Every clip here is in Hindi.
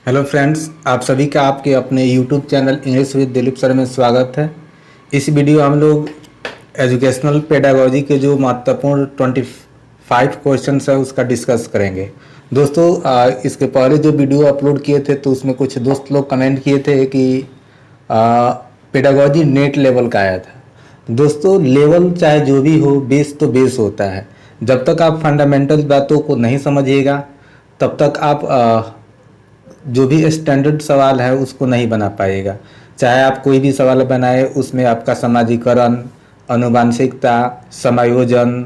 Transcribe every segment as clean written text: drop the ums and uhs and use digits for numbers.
हेलो फ्रेंड्स, आप सभी का आपके अपने YouTube channel English with Dilip sir में स्वागत है। इस वीडियो हम लोग एजुकेशनल पेडागोजी के जो महत्वपूर्ण 25 क्वेश्चंस है उसका डिस्कस करेंगे। दोस्तों, इसके पहले जो वीडियो अपलोड किए थे तो उसमें कुछ दोस्त लोग कमेंट किए थे कि पेडागोजी नेट लेवल का आया था। दोस्तों, लेवल चाहे जो भी हो, बेस तो बेस होता है। जब तक आप फंडामेंटल बातों को नहीं समझिएगा तब तक आप जो भी स्टैंडर्ड सवाल है उसको नहीं बना पाएगा। चाहे आप कोई भी सवाल बनाए, उसमें आपका समाजीकरण, अनुवांशिकता, समायोजन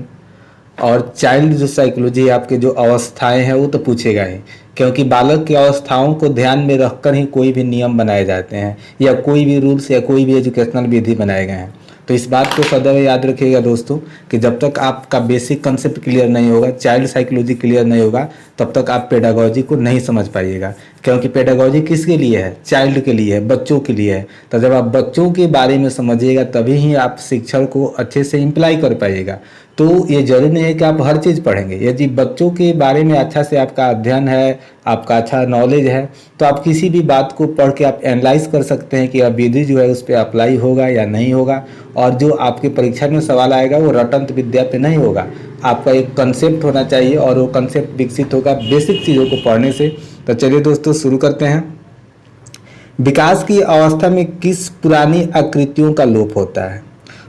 और चाइल्ड जो साइकोलॉजी, आपके जो अवस्थाएं हैं वो तो पूछेगा ही, क्योंकि बालक की अवस्थाओं को ध्यान में रखकर ही कोई भी नियम बनाए जाते हैं या कोई भी रूल्स या कोई भी एजुकेशनल विधि बनाए गए हैं। तो इस बात को सदैव याद रखिएगा दोस्तों कि जब तक आपका बेसिक कंसेप्ट क्लियर नहीं होगा, चाइल्ड साइकोलॉजी क्लियर नहीं होगा, तब तक आप पेडागोजी को नहीं समझ पाइएगा। क्योंकि पेडागोजी किसके लिए है? चाइल्ड के लिए है, बच्चों के लिए है। तो जब आप बच्चों के बारे में समझिएगा तभी ही आप शिक्षण को अच्छे से इम्प्लाई कर पाइएगा। तो ये जरूरी नहीं है कि आप हर चीज़ पढ़ेंगे। यदि बच्चों के बारे में अच्छा से आपका अध्ययन है, आपका अच्छा नॉलेज है, तो आप किसी भी बात को पढ़ के आप एनालाइज कर सकते हैं कि अब विधि जो है उस पर अप्लाई होगा या नहीं होगा। और जो आपके परीक्षा में सवाल आएगा वो रटंत विद्या पे नहीं होगा। आपका एक कंसेप्ट होना चाहिए और वो कंसेप्ट विकसित होगा बेसिक चीज़ों को पढ़ने से। तो चलिए दोस्तों, शुरू करते हैं। विकास की अवस्था में किस पुरानी आकृतियों का लोप होता है?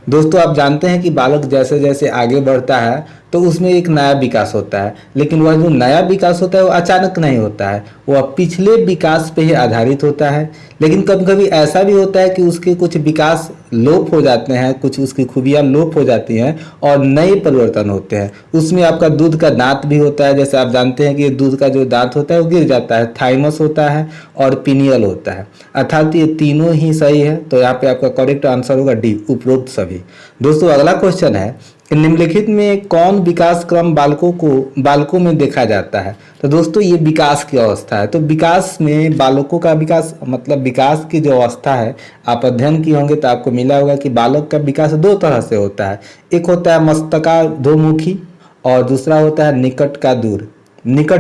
दोस्तों, आप जानते हैं कि बालक जैसे जैसे आगे बढ़ता है तो उसमें एक नया विकास होता है, लेकिन वह जो नया विकास होता है वो अचानक नहीं होता है, वह पिछले विकास पे ही आधारित होता है। लेकिन कभी कभी ऐसा भी होता है कि उसके कुछ विकास लोप हो जाते हैं, कुछ उसकी खूबियाँ लोप हो जाती हैं और नए परिवर्तन होते हैं। उसमें आपका दूध का दांत भी होता है। जैसे आप जानते हैं कि ये दूध का जो दांत होता है वो गिर जाता है, थाइमस होता है और पिनियल होता है, अर्थात ये तीनों ही सही है। तो यहाँ पे आपका करेक्ट आंसर होगा डी, उपरोक्त सभी। दोस्तों, अगला क्वेश्चन है कि निम्नलिखित में कौन विकास क्रम बालकों में देखा जाता है? तो दोस्तों, ये विकास की अवस्था है। तो विकास में बालकों का विकास मतलब विकास की जो अवस्था है, आप अध्ययन किए होंगे तो आपको मिला होगा कि बालक का विकास दो तरह से होता है। एक होता है मस्तकाधोमुखी और दूसरा होता है निकट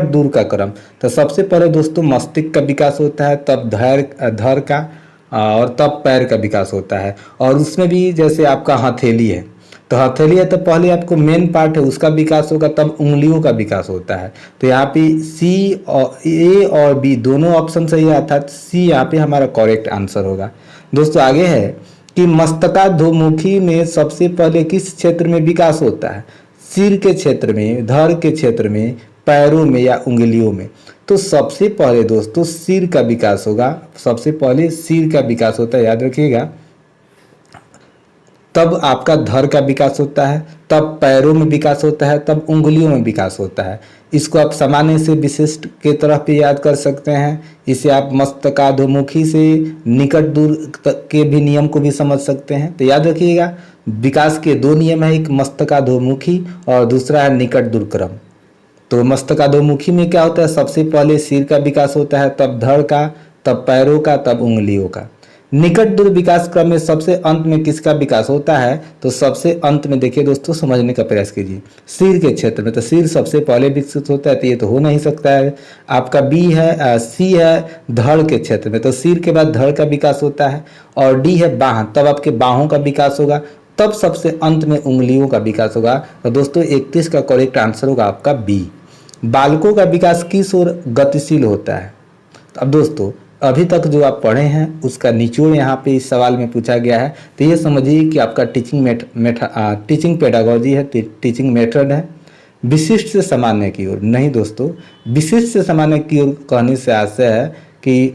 दूर का क्रम। तो सबसे पहले दोस्तों मस्तिष्क का विकास होता है, तब धर का और तब पैर का विकास होता है। और उसमें भी जैसे आपका हथेली है, तो हथेली है तो पहले आपको मेन पार्ट है उसका विकास होगा, तब उंगलियों का विकास होता है। तो यहाँ पे सी और ए और बी दोनों ऑप्शन सही है, अर्थात सी यहाँ पे हमारा करेक्ट आंसर होगा। दोस्तों, आगे है कि मस्तकाधोमुखी में सबसे पहले किस क्षेत्र में विकास होता है? सिर के क्षेत्र में, धड़ के क्षेत्र में, पैरों में या उंगलियों में? तो सबसे पहले दोस्तों सिर का विकास होगा, सबसे पहले सिर का विकास होता है, याद रखिएगा। तब आपका धड़ का विकास होता है, तब पैरों में विकास होता है, तब उंगलियों में विकास होता है। इसको आप सामान्य से विशिष्ट के तरफ भी याद कर सकते हैं। इसे आप मस्तकाधोमुखी से निकट दूर तक के भी नियम को भी समझ सकते हैं। तो याद रखिएगा, विकास के दो नियम है, एक मस्तकाधोमुखी और दूसरा है निकट दूर क्रम। तो मस्तकाधोमुखी में क्या होता है? सबसे पहले सिर का विकास होता है, तब धड़ का, तब पैरों का, तब उंगलियों का। निकट दूर विकास क्रम में सबसे अंत में किसका विकास होता है? तो सबसे अंत में देखिए दोस्तों, समझने का प्रयास कीजिए। सिर के क्षेत्र में, तो सिर सबसे पहले विकसित होता है, तो ये तो हो नहीं सकता है। आपका सी है धड़ के क्षेत्र में, तो सिर के बाद धड़ का विकास होता है। और डी है बाह, तब आपके बाहों का विकास होगा, तब सबसे अंत में उंगलियों का विकास होगा। तो दोस्तों 31 का करेक्ट आंसर होगा आपका बी। बालकों का विकास किस ओर गतिशील होता है? अब दोस्तों, अभी तक जो आप पढ़े हैं उसका निचोड़ यहाँ पे इस सवाल में पूछा गया है। तो ये समझिए कि आपका टीचिंग पेडागोजी है, टीचिंग मेथड है विशिष्ट से सामान्य की ओर। नहीं दोस्तों, विशिष्ट से सामान्य की ओर कहने से आशय है कि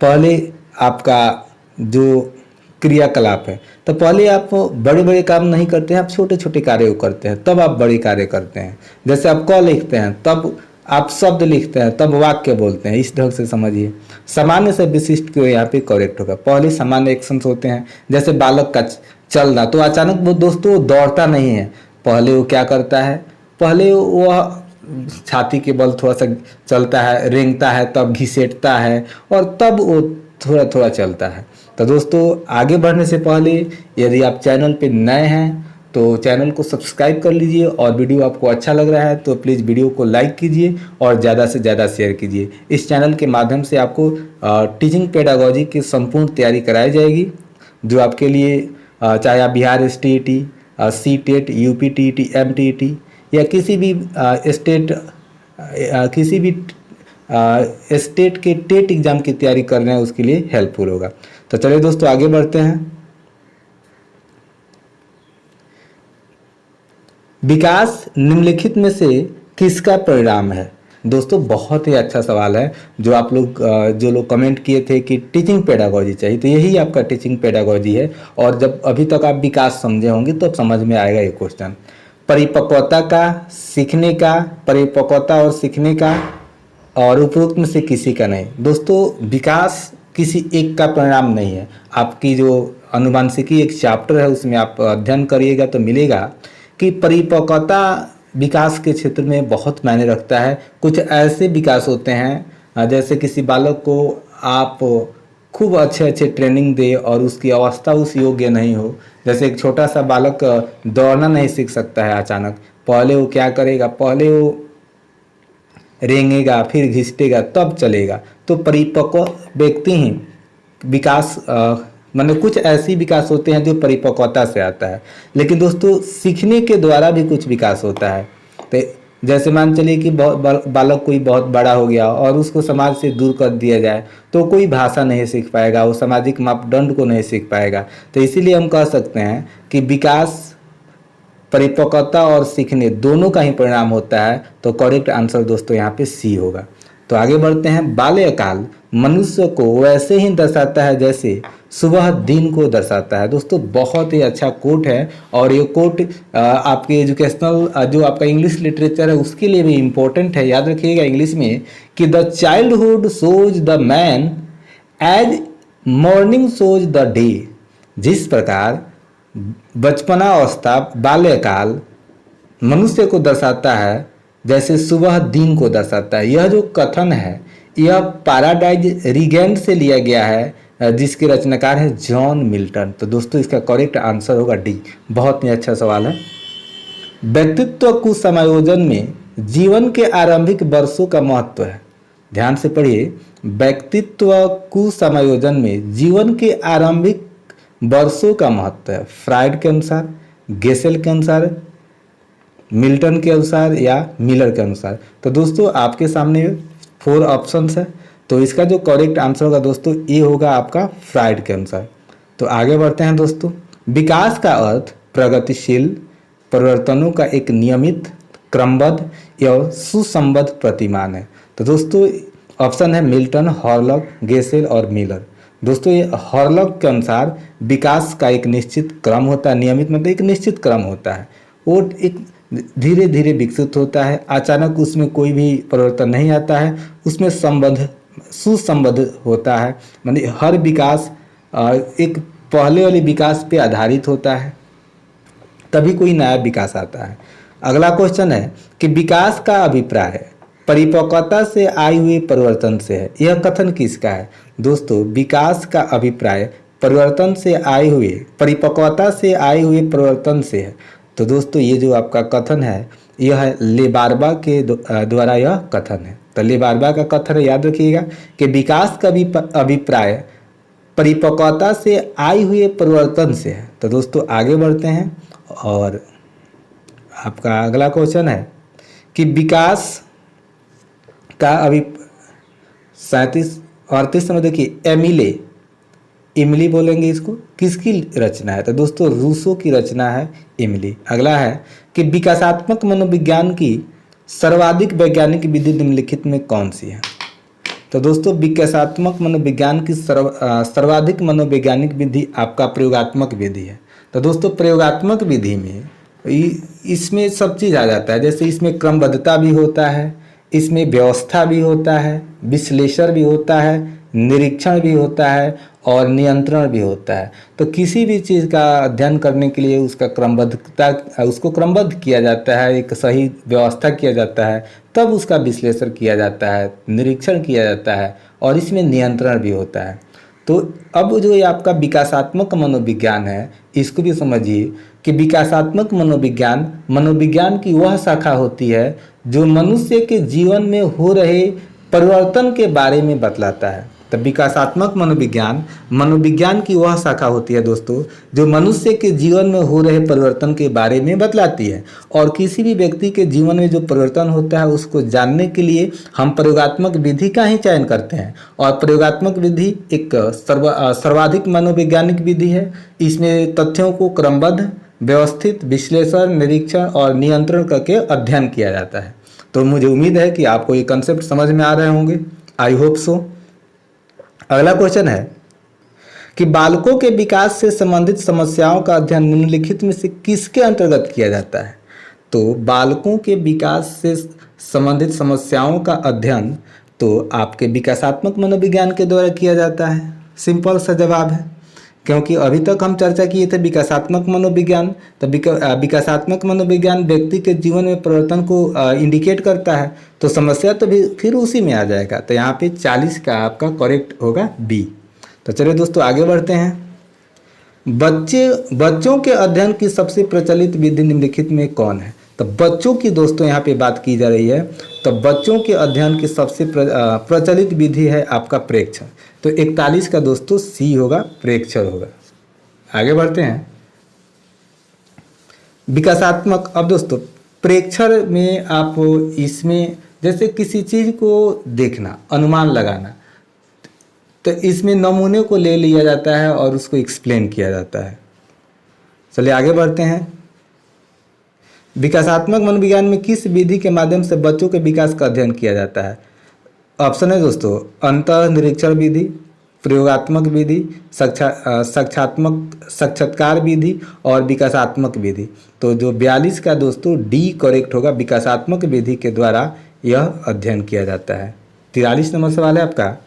पहले आपका जो क्रियाकलाप है, तो पहले आप बड़े बड़े काम नहीं करते हैं, आप छोटे छोटे कार्य को करते हैं, तब आप बड़े कार्य करते हैं। जैसे आप क लिखते हैं, तब आप शब्द लिखते हैं, तब वाक्य बोलते हैं। इस ढंग से समझिए। सामान्य से विशिष्ट क्यों यहाँ पे करेक्ट होगा। पहले सामान्य एक्शंस होते हैं, जैसे बालक का चलना, तो अचानक वो दोस्तों दौड़ता नहीं है। पहले वो क्या करता है? पहले वह छाती के बल थोड़ा सा चलता है, रेंगता है, तब घिसेटता है और तब वो थोड़ा थोड़ा चलता है। तो दोस्तों, आगे बढ़ने से पहले यदि आप चैनल पे नए हैं तो चैनल को सब्सक्राइब कर लीजिए, और वीडियो आपको अच्छा लग रहा है तो प्लीज़ वीडियो को लाइक कीजिए और ज़्यादा से ज़्यादा शेयर कीजिए। इस चैनल के माध्यम से आपको टीचिंग पेडागोजी की संपूर्ण तैयारी कराई जाएगी, जो आपके लिए चाहे आप Bihar STET, CTET, UPTET, MTET या किसी भी स्टेट के टेट एग्जाम की तैयारी कर रहे हैं उसके लिए हेल्पफुल होगा। तो चलिए दोस्तों आगे बढ़ते हैं। विकास निम्नलिखित में से किसका परिणाम है? दोस्तों बहुत ही अच्छा सवाल है, जो लोग कमेंट किए थे कि टीचिंग पेडागोजी चाहिए, तो यही आपका टीचिंग पेडागोजी है। और जब अभी तक आप विकास समझे होंगे तो अब समझ में आएगा ये क्वेश्चन। परिपक्वता और सीखने का और उपरोक्त में से किसी का नहीं। दोस्तों विकास किसी एक का परिणाम नहीं है। आपकी जो अनुवांशिकी एक चैप्टर है उसमें आप अध्ययन करिएगा तो मिलेगा कि परिपक्वता विकास के क्षेत्र में बहुत मायने रखता है। कुछ ऐसे विकास होते हैं जैसे किसी बालक को आप खूब अच्छे ट्रेनिंग दे और उसकी अवस्था उस योग्य नहीं हो। जैसे एक छोटा सा बालक दौड़ना नहीं सीख सकता है अचानक, पहले वो क्या करेगा, पहले वो रेंगेगा फिर घिसटेगा तब चलेगा। तो परिपक्व व्यक्ति ही विकास मतलब कुछ ऐसी विकास होते हैं जो परिपक्वता से आता है। लेकिन दोस्तों सीखने के द्वारा भी कुछ विकास होता है। तो जैसे मान चलिए कि बालक कोई बहुत बड़ा हो गया और उसको समाज से दूर कर दिया जाए तो कोई भाषा नहीं सीख पाएगा, वो सामाजिक मापदंड को नहीं सीख पाएगा। तो इसीलिए हम कह सकते हैं कि विकास परिपक्वता और सीखने दोनों का ही परिणाम होता है। तो करेक्ट आंसर दोस्तों यहाँ पे सी होगा। तो आगे बढ़ते हैं। बाल्यकाल मनुष्य को वैसे ही दर्शाता है जैसे सुबह दिन को दर्शाता है। दोस्तों बहुत ही अच्छा कोट है, और ये कोट आपके एजुकेशनल जो आपका इंग्लिश लिटरेचर है उसके लिए भी इम्पोर्टेंट है। याद रखिएगा इंग्लिश में कि the childhood shows the man as morning shows the day. जिस प्रकार बचपनावस्था बाल्यकाल मनुष्य को दर्शाता है जैसे सुबह दिन को दर्शाता है। यह जो कथन है यह पैराडाइज रिगेंड से लिया गया है, जिसके रचनाकार है जॉन मिल्टन। तो दोस्तों इसका करेक्ट आंसर होगा डी। बहुत ही अच्छा सवाल है। व्यक्तित्व कुसमायोजन में जीवन के आरंभिक वर्षों का महत्व है। ध्यान से पढ़िए, व्यक्तित्व कुसमायोजन में जीवन के आरंभिक वर्षों का महत्व है। फ्राइड के अनुसार, गेसेल के अनुसार, मिल्टन के अनुसार या मिलर के अनुसार। तो दोस्तों आपके सामने 4 ऑप्शंस है, तो इसका जो करेक्ट आंसर होगा दोस्तों ये होगा आपका फ्राइड के अनुसार। तो आगे बढ़ते हैं दोस्तों। विकास का अर्थ प्रगतिशील परिवर्तनों का एक नियमित, क्रमबद्ध एवं सुसंबद्ध प्रतिमान है। तो दोस्तों ऑप्शन है मिल्टन, हॉर्लॉक, गेसेल और मिलर। दोस्तों ये हॉर्लॉक के अनुसार विकास का एक निश्चित क्रम होता है। नियमित मतलब एक निश्चित क्रम होता है, वो एक धीरे धीरे विकसित होता है, अचानक उसमें कोई भी परिवर्तन नहीं आता है, उसमें सुसंबद्ध होता है। मतलब हर विकास एक पहले वाले विकास पे आधारित होता है, तभी कोई नया विकास आता है। अगला क्वेश्चन है कि विकास का अभिप्राय परिपक्वता से आए हुए परिवर्तन से है। यह कथन किसका है? दोस्तों विकास का अभिप्राय परिपक्वता से आए हुए परिवर्तन से है। तो दोस्तों ये जो आपका कथन है यह ले-बार्बा के द्वारा यह कथन है। तो ले-बार्बा का कथन याद रखिएगा कि विकास का अभिप्राय परिपक्वता से आए हुए परिवर्तन से है। तो दोस्तों आगे बढ़ते हैं, और आपका अगला क्वेश्चन है कि विकास का 37-38 में देखिए इमली बोलेंगे इसको, किसकी रचना है? तो दोस्तों रूसो की रचना है इमली। अगला है कि विकासात्मक मनोविज्ञान की सर्वाधिक वैज्ञानिक विधि निम्नलिखित में कौन सी है? तो दोस्तों विकासात्मक मनोविज्ञान की सर्वाधिक मनोवैज्ञानिक विधि आपका प्रयोगात्मक विधि है। तो दोस्तों प्रयोगात्मक विधि में इसमें सब चीज़ आ जाता है। जैसे इसमें क्रमबद्धता भी होता है, इसमें व्यवस्था भी होता है, विश्लेषण भी होता है, निरीक्षण भी होता है और नियंत्रण भी होता है। तो किसी भी चीज़ का अध्ययन करने के लिए उसको क्रमबद्ध किया जाता है, एक सही व्यवस्था किया जाता है, तब उसका विश्लेषण किया जाता है, निरीक्षण किया जाता है और इसमें नियंत्रण भी होता है। तो अब जो ये आपका विकासात्मक मनोविज्ञान है इसको भी समझिए। कि विकासात्मक मनोविज्ञान मनोविज्ञान की वह शाखा होती है जो मनुष्य के जीवन में हो रहे परिवर्तन के बारे में बतलाता है। तो विकासात्मक मनोविज्ञान मनोविज्ञान की वह शाखा होती है दोस्तों जो मनुष्य के जीवन में हो रहे परिवर्तन के बारे में बतलाती है। और किसी भी व्यक्ति के जीवन में जो परिवर्तन होता है उसको जानने के लिए हम प्रयोगात्मक विधि का ही चयन करते हैं। और प्रयोगात्मक विधि एक सर्वाधिक मनोवैज्ञानिक विधि है। इसमें तथ्यों को क्रमबद्ध, व्यवस्थित, विश्लेषण, निरीक्षण और नियंत्रण करके अध्ययन किया जाता है। तो मुझे उम्मीद है कि आपको ये कंसेप्ट समझ में आ रहे होंगे। I hope so. अगला क्वेश्चन है कि बालकों के विकास से संबंधित समस्याओं का अध्ययन निम्नलिखित में से किसके अंतर्गत किया जाता है? तो बालकों के विकास से संबंधित समस्याओं का अध्ययन तो आपके विकासात्मक मनोविज्ञान के द्वारा किया जाता है। सिंपल सा जवाब है, क्योंकि अभी तक हम चर्चा किए थे विकासात्मक मनोविज्ञान। तो विकासात्मक मनोविज्ञान व्यक्ति के जीवन में परिवर्तन को इंडिकेट करता है, तो समस्या तो भी फिर उसी में आ जाएगा। तो यहाँ पे 40 का आपका करेक्ट होगा बी। तो चलिए दोस्तों आगे बढ़ते हैं। बच्चों के अध्ययन की सबसे प्रचलित विधि निम्नलिखित में कौन है? तो बच्चों की दोस्तों यहाँ पे बात की जा रही है। तो बच्चों के अध्ययन की सबसे प्रचलित विधि है आपका प्रेक्षण। तो 41 का दोस्तों सी होगा, प्रेक्षण होगा। आगे बढ़ते हैं। विकासात्मक, अब दोस्तों प्रेक्षण में आप इसमें जैसे किसी चीज को देखना, अनुमान लगाना, तो इसमें नमूने को ले लिया जाता है और उसको एक्सप्लेन किया जाता है। चलिए आगे बढ़ते हैं। विकासात्मक मनोविज्ञान में किस विधि के माध्यम से बच्चों के विकास का अध्ययन किया जाता है? ऑप्शन है दोस्तों अंतः निरीक्षण विधि, प्रयोगात्मक विधि, साक्षात्कार विधि और विकासात्मक विधि। तो जो 42 का दोस्तों डी करेक्ट होगा, विकासात्मक विधि के द्वारा यह अध्ययन किया जाता है। 43 नंबर सवाल है आपका,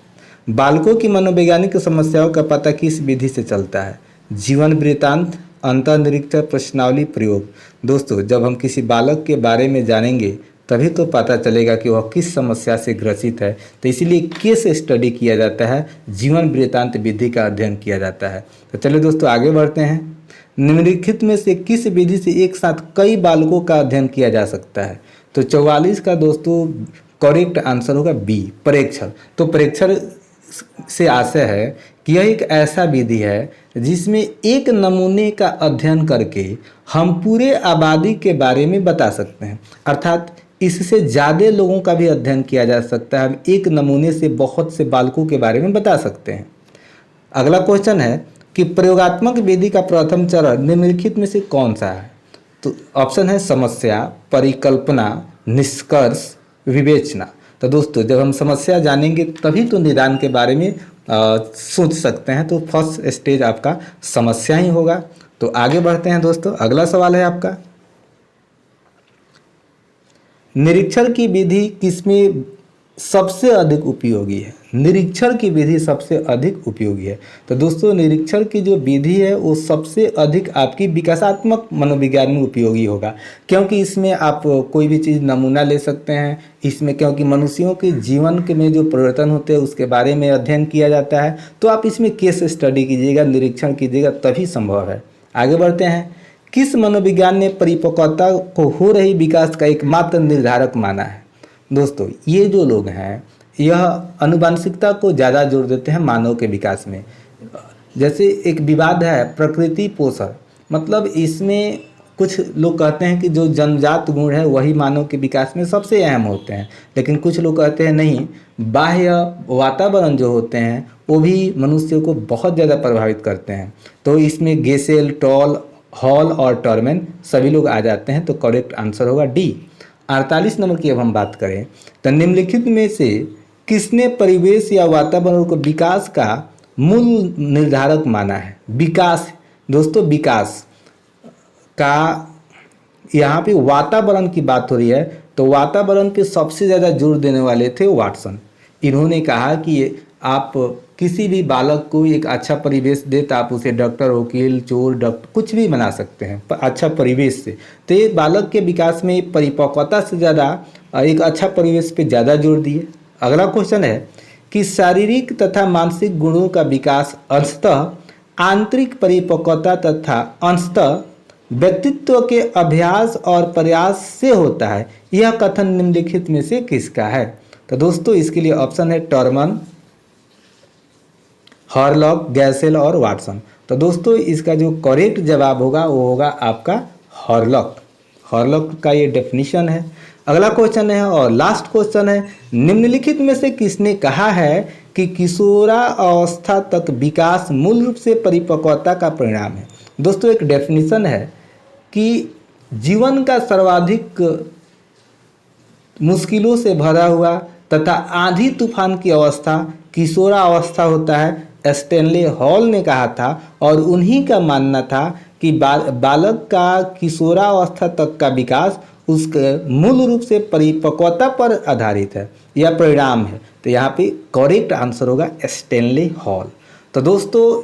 बालकों की मनोवैज्ञानिक समस्याओं का पता किस विधि से चलता है? जीवन वृत्तांत, अंतः निरीक्षण, प्रश्नावली, प्रयोग। दोस्तों जब हम किसी बालक के बारे में जानेंगे तभी तो पता चलेगा कि वह किस समस्या से ग्रसित है। तो इसीलिए केस स्टडी किया जाता है, जीवन वृत्तांत विधि का अध्ययन किया जाता है। तो चलिए दोस्तों आगे बढ़ते हैं। निम्नलिखित में से किस विधि से एक साथ कई बालकों का अध्ययन किया जा सकता है? तो 44 का दोस्तों करेक्ट आंसर होगा बी, परीक्षण। तो परीक्षण से आशय है कि यह एक ऐसा विधि है जिसमें एक नमूने का अध्ययन करके हम पूरे आबादी के बारे में बता सकते हैं। अर्थात इससे ज़्यादा लोगों का भी अध्ययन किया जा सकता है। हम एक नमूने से बहुत से बालकों के बारे में बता सकते हैं। अगला क्वेश्चन है कि प्रयोगात्मक विधि का प्रथम चरण निम्नलिखित में से कौन सा है? तो ऑप्शन है समस्या, परिकल्पना, निष्कर्ष, विवेचना। तो दोस्तों जब हम समस्या जानेंगे तभी तो निदान के बारे में सोच सकते हैं। तो फर्स्ट स्टेज आपका समस्या ही होगा। तो आगे बढ़ते हैं दोस्तों। अगला सवाल है आपका, निरीक्षण की विधि किसमें सबसे अधिक उपयोगी है? निरीक्षण की विधि सबसे अधिक उपयोगी है। तो दोस्तों निरीक्षण की जो विधि है वो सबसे अधिक आपकी विकासात्मक मनोविज्ञान में उपयोगी होगा, क्योंकि इसमें आप कोई भी चीज़ नमूना ले सकते हैं। इसमें क्योंकि मनुष्यों के जीवन के में जो परिवर्तन होते हैं उसके बारे में अध्ययन किया जाता है। तो आप इसमें केस स्टडी कीजिएगा, निरीक्षण कीजिएगा, तभी संभव है। आगे बढ़ते हैं। किस मनोविज्ञान ने परिपक्वता को हो रही विकास का एकमात्र निर्धारक माना है? दोस्तों ये जो लोग हैं यह अनुवांशिकता को ज़्यादा जोर देते हैं मानव के विकास में। जैसे एक विवाद है प्रकृति पोषण, मतलब इसमें कुछ लोग कहते हैं कि जो जन्मजात गुण है वही मानव के विकास में सबसे अहम होते हैं, लेकिन कुछ लोग कहते हैं नहीं, बाह्य वातावरण जो होते हैं वो भी मनुष्य को बहुत ज़्यादा प्रभावित करते हैं। तो इसमें गेसेल, टॉल, हॉल और टर्मेन सभी लोग आ जाते हैं। तो करेक्ट आंसर होगा डी। 48 नंबर की अब हम बात करें तो निम्नलिखित में से किसने परिवेश या वातावरण को विकास का मूल निर्धारक माना है? विकास दोस्तों, विकास का यहाँ पे वातावरण की बात हो रही है, तो वातावरण पे सबसे ज़्यादा जोर देने वाले थे वाटसन। इन्होंने कहा कि आप किसी भी बालक को एक अच्छा परिवेश दे तो आप उसे डॉक्टर, वकील, चोर, डॉक्टर कुछ भी बना सकते हैं अच्छा परिवेश से। तो ये बालक के विकास में परिपक्वता से ज़्यादा एक अच्छा परिवेश पे ज़्यादा जोर दिए। अगला क्वेश्चन है कि शारीरिक तथा मानसिक गुणों का विकास अंशतः आंतरिक परिपक्वता तथा अंशतः व्यक्तित्व के अभ्यास और प्रयास से होता है, यह कथन निम्नलिखित में से किसका है? तो दोस्तों इसके लिए ऑप्शन है टॉरमन, हॉरलॉक, गैसेल और वाटसन। तो दोस्तों इसका जो करेक्ट जवाब होगा वो होगा आपका हॉरलॉक। हॉरलॉक का ये डेफिनेशन है। अगला क्वेश्चन है और लास्ट क्वेश्चन है, निम्नलिखित में से किसने कहा है कि किशोरावस्था तक विकास मूल रूप से परिपक्वता का परिणाम है? दोस्तों एक डेफिनेशन है कि जीवन का सर्वाधिक मुश्किलों से भरा हुआ तथा आंधी तूफान की अवस्था किशोरावस्था होता है। स्टैनले हॉल ने कहा था और उन्हीं का मानना था कि बालक का किशोरावस्था तक का विकास उसके मूल रूप से परिपक्वता पर आधारित है या परिणाम है। तो यहाँ पे करेक्ट आंसर होगा स्टैनले हॉल। तो दोस्तों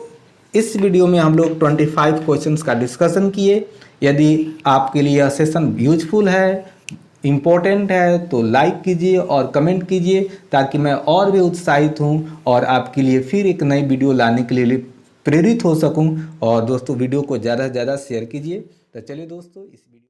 इस वीडियो में हम लोग 25 क्वेश्चंस का डिस्कशन किए। यदि आपके लिए यह सेशन यूजफुल है, इम्पोर्टेंट है तो लाइक कीजिए और कमेंट कीजिए ताकि मैं और भी उत्साहित हूँ और आपके लिए फिर एक नई वीडियो लाने के लिए प्रेरित हो सकूँ। और दोस्तों वीडियो को ज़्यादा से ज़्यादा शेयर कीजिए। तो चलिए दोस्तों इस